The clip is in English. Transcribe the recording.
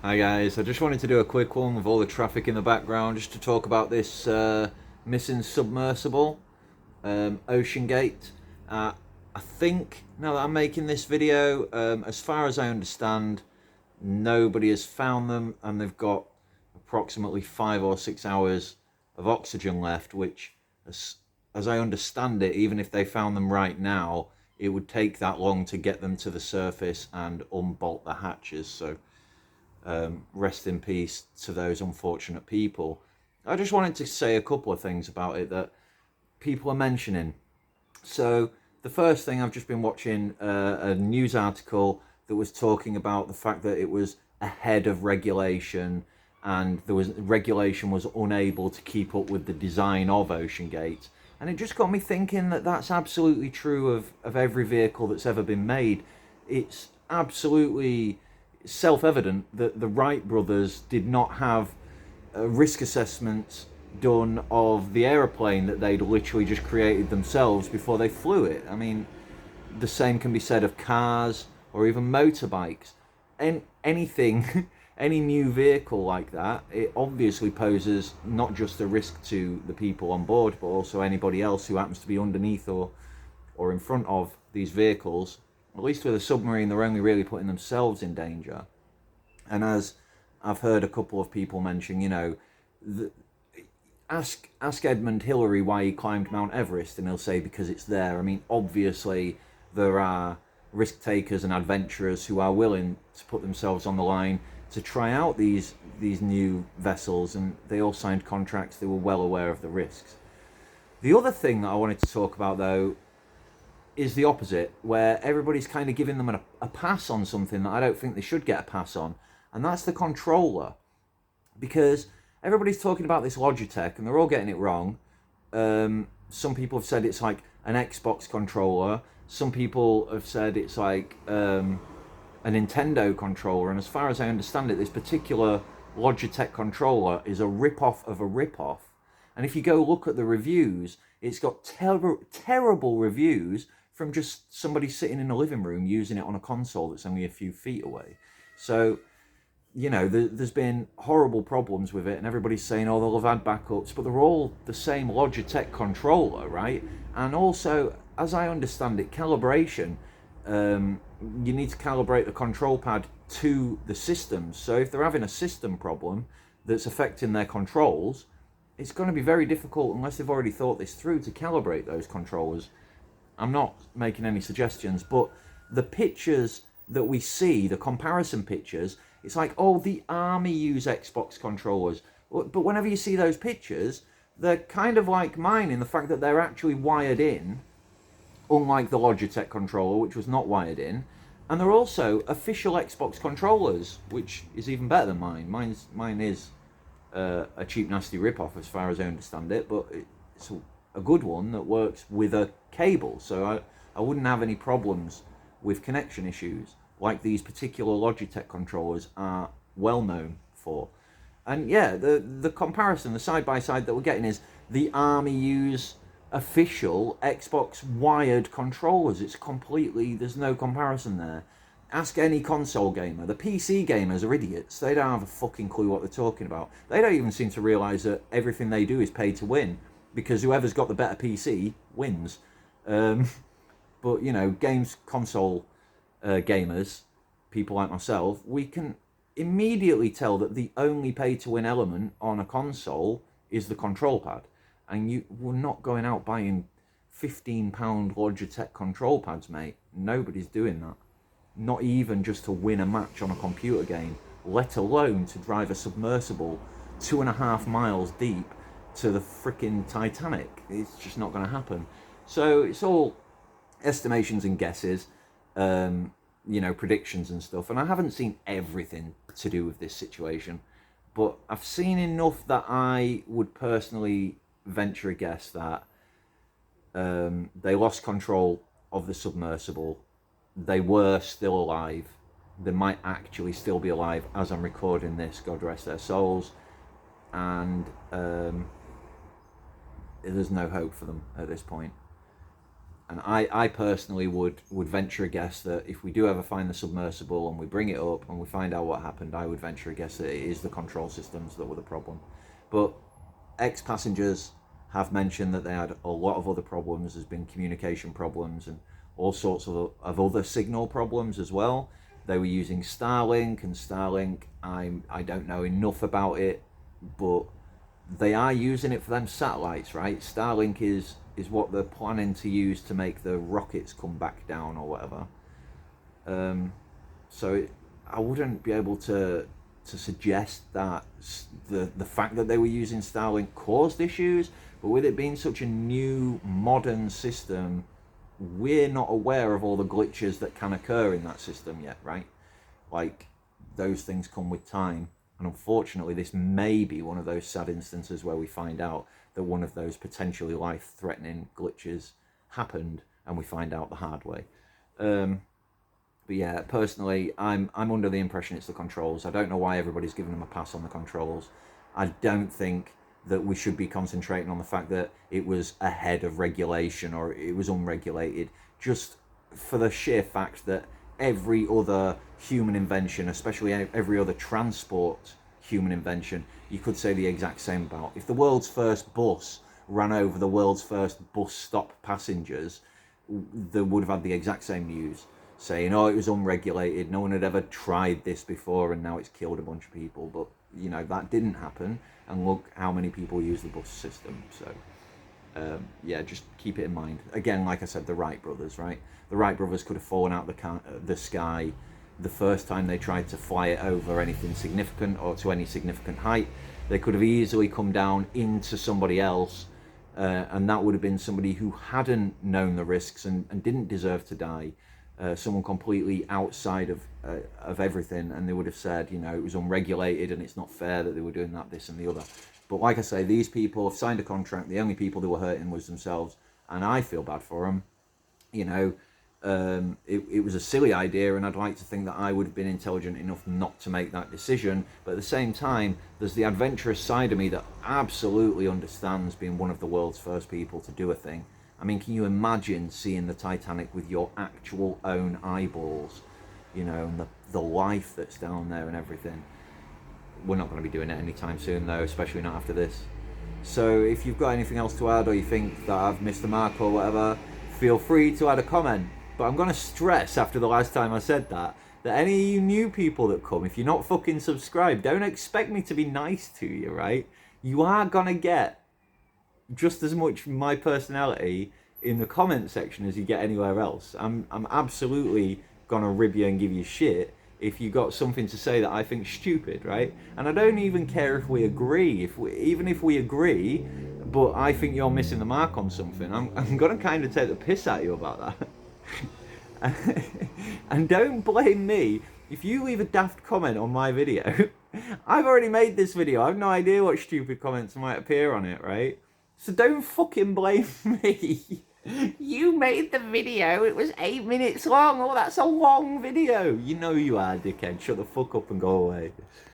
Hi guys, I just wanted to do a quick one with all the traffic in the background just to talk about this missing submersible, OCEANGATE. I think now that I'm making this video, as far as I understand, nobody has found them and they've got approximately 5 or 6 hours of oxygen left, which, as I understand it, even if they found them right now, it would take that long to get them to the surface and unbolt the hatches. So rest in peace to those unfortunate people. I just wanted to say a couple of things about it that people are mentioning. So, the first thing, I've just been watching a news article that was talking about the fact that it was ahead of regulation and regulation was unable to keep up with the design of OceanGate. And it just got me thinking that that's absolutely true of every vehicle that's ever been made. It's absolutely self-evident that the Wright brothers did not have risk assessments done of the aeroplane that they'd literally just created themselves before they flew it. I mean, the same can be said of cars or even motorbikes. And anything, any new vehicle like that, it obviously poses not just a risk to the people on board, but also anybody else who happens to be underneath or in front of these vehicles. At least with a submarine, they're only really putting themselves in danger. And as I've heard a couple of people mention, the, ask Edmund Hillary why he climbed Mount Everest, and he'll say because it's there. I mean, obviously there are risk takers and adventurers who are willing to put themselves on the line to try out these new vessels, and they all signed contracts. They were well aware of the risks. The other thing that I wanted to talk about, though, is the opposite, where everybody's kind of giving them a pass on something that I don't think they should get a pass on, and that's the controller. Because everybody's talking about this Logitech, and they're all getting it wrong. Some people have said it's like an Xbox controller. Some people have said it's like a Nintendo controller. And as far as I understand it, this particular Logitech controller is a rip-off of a rip-off. And if you go look at the reviews, it's got terrible reviews from just somebody sitting in a living room using it on a console that's only a few feet away. So, there's been horrible problems with it, and everybody's saying, oh, they'll have had backups, but they're all the same Logitech controller, right? And also, as I understand it, calibration, you need to calibrate the control pad to the systems. So if they're having a system problem that's affecting their controls, it's going to be very difficult, unless they've already thought this through, to calibrate those controllers. I'm not making any suggestions, but the pictures that we see, the comparison pictures, it's like, oh, the army use Xbox controllers. But whenever you see those pictures, they're kind of like mine in the fact that they're actually wired in, unlike the Logitech controller, which was not wired in. And they're also official Xbox controllers, which is even better than mine. Mine is a cheap, nasty rip-off as far as I understand it, but it's a good one that works with a cable. So I wouldn't have any problems with connection issues like these particular Logitech controllers are well known for. And yeah, the comparison, the side by side that we're getting is the army use official Xbox wired controllers. It's completely, there's no comparison there. Ask any console gamer. The PC gamers are idiots. They don't have a fucking clue what they're talking about. They don't even seem to realise that everything they do is pay to win, because whoever's got the better PC wins. But games console gamers, people like myself, we can immediately tell that the only pay to win element on a console is the control pad. And we're not going out buying £15 Logitech control pads, mate. Nobody's doing that. Not even just to win a match on a computer game, let alone to drive a submersible 2.5 miles deep to the freaking Titanic. It's just not going to happen. So it's all estimations and guesses, predictions and stuff. And I haven't seen everything to do with this situation, but I've seen enough that I would personally venture a guess that they lost control of the submersible. They were still alive. They might actually still be alive as I'm recording this, God rest their souls. And there's no hope for them at this point. And I personally would venture a guess that if we do ever find the submersible and we bring it up and we find out what happened, I would venture a guess that it is the control systems that were the problem. But ex-passengers have mentioned that they had a lot of other problems. There's been communication problems and all sorts of other signal problems as well. They were using Starlink, and Starlink, I don't know enough about it, but they are using it for them satellites, right? Starlink is what they're planning to use to make the rockets come back down or whatever. I wouldn't be able to suggest that the fact that they were using Starlink caused issues, but with it being such a new modern system, we're not aware of all the glitches that can occur in that system yet, right? Like, those things come with time. And unfortunately, this may be one of those sad instances where we find out that one of those potentially life-threatening glitches happened, and we find out the hard way. But yeah, personally, I'm under the impression it's the controls. I don't know why everybody's giving them a pass on the controls. I don't think that we should be concentrating on the fact that it was ahead of regulation or it was unregulated, just for the sheer fact that every other human invention, especially every other transport human invention, you could say the exact same about. If the world's first bus ran over the world's first bus stop passengers, they would have had the exact same news saying, oh, it was unregulated, no one had ever tried this before and now it's killed a bunch of people. But you know, that didn't happen, and look how many people use the bus system. So yeah, just keep it in mind. Again, like I said, the Wright brothers, right? The Wright brothers could have fallen out the sky the first time they tried to fly it over anything significant or to any significant height. They could have easily come down into somebody else, and that would have been somebody who hadn't known the risks and didn't deserve to die. Someone completely outside of everything, and they would have said, you know, it was unregulated and it's not fair that they were doing that, this and the other. But like I say, these people have signed a contract. The only people they were hurting was themselves, and I feel bad for them. You know, it was a silly idea, and I'd like to think that I would have been intelligent enough not to make that decision. But at the same time, there's the adventurous side of me that absolutely understands being one of the world's first people to do a thing. I mean, can you imagine seeing the Titanic with your actual own eyeballs? You know, and the life that's down there and everything. We're not going to be doing it anytime soon, though, especially not after this. So if you've got anything else to add, or you think that I've missed the mark or whatever, feel free to add a comment. But I'm going to stress, after the last time I said that any of you new people that come, if you're not fucking subscribed, don't expect me to be nice to you, right? You are going to get just as much my personality in the comment section as you get anywhere else. I'm absolutely gonna rib you and give you shit if you got something to say that I think stupid, right? And I don't even care if we agree. Even if we agree, but I think you're missing the mark on something, I'm gonna kind of take the piss at you about that. And don't blame me if you leave a daft comment on my video. I've already made this video. I have no idea what stupid comments might appear on it, right? So don't fucking blame me. You made the video, it was 8 minutes long. Oh, that's a long video. You know you are, dickhead. Shut the fuck up and go away.